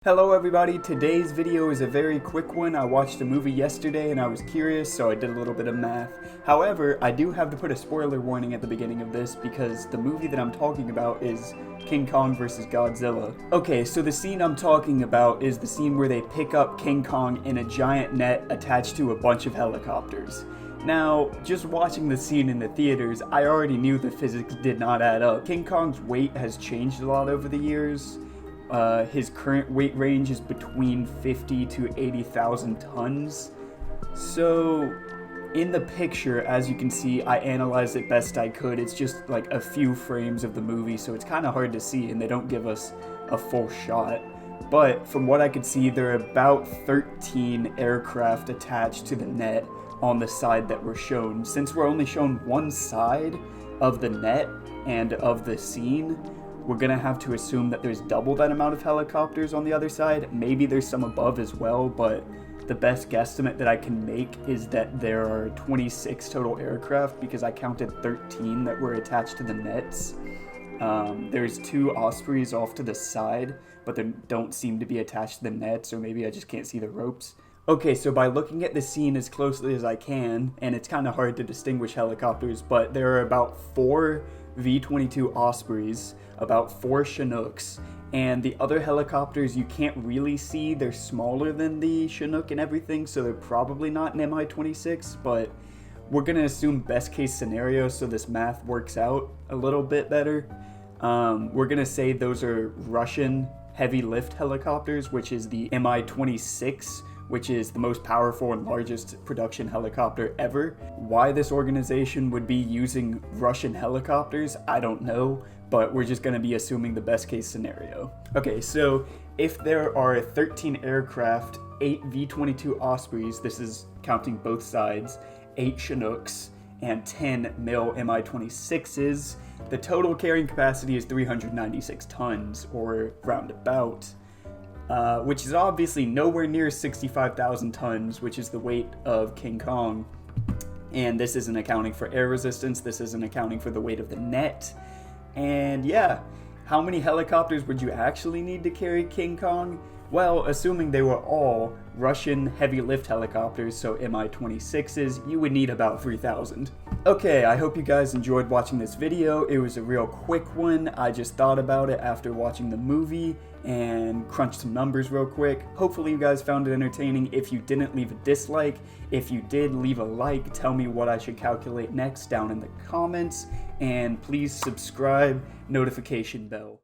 Hello everybody, today's video is a very quick one. I watched a movie yesterday and I was curious, so I did a little bit of math. However, I do have to put a spoiler warning at the beginning of this because the movie that I'm talking about is King Kong vs. Godzilla. Okay, so the scene I'm talking about is the scene where they pick up King Kong in a giant net attached to a bunch of helicopters. Now, just watching the scene in the theaters, I already knew the physics did not add up. King Kong's weight has changed a lot over the years. His current weight range is between 50 to 80,000 tons. So, in the picture, as you can see, I analyzed it best I could. It's just like a few frames of the movie, so it's kind of hard to see, and they don't give us a full shot. But from what I could see, there are about 13 aircraft attached to the net on the side that were shown. Since we're only shown one side of the net and of the scene, we're gonna have to assume that there's double that amount of helicopters on the other side. Maybe there's some above as well, but the best guesstimate that I can make is that there are 26 total aircraft because I counted 13 that were attached to the nets. There's 2 Ospreys off to the side, but they don't seem to be attached to the nets, or maybe I just can't see the ropes. Okay, so by looking at the scene as closely as I can, and it's kind of hard to distinguish helicopters, but there are about 4 V-22 Ospreys, about 4 Chinooks, and the other helicopters you can't really see. They're smaller than the Chinook and everything, so they're probably not an Mi-26, but we're gonna assume best case scenario so this math works out a little bit better. We're gonna say those are Russian heavy lift helicopters, which is the Mi-26, which is the most powerful and largest production helicopter ever. Why this organization would be using Russian helicopters, I don't know, but we're just gonna be assuming the best case scenario. Okay, so if there are 13 aircraft, 8 V-22 Ospreys, this is counting both sides, 8 Chinooks, and 10 Mi-26s, the total carrying capacity is 396 tons, or roundabout. Which is obviously nowhere near 65,000 tons, which is the weight of King Kong. And this isn't accounting for air resistance, this isn't accounting for the weight of the net. And yeah, how many helicopters would you actually need to carry King Kong? Well, assuming they were all Russian heavy lift helicopters, so Mi-26s, you would need about 3,000. Okay, I hope you guys enjoyed watching this video. It was a real quick one. I just thought about it after watching the movie and crunched some numbers real quick. Hopefully you guys found it entertaining. If you didn't, leave a dislike. If you did, leave a like. Tell me what I should calculate next down in the comments. And please subscribe, notification bell.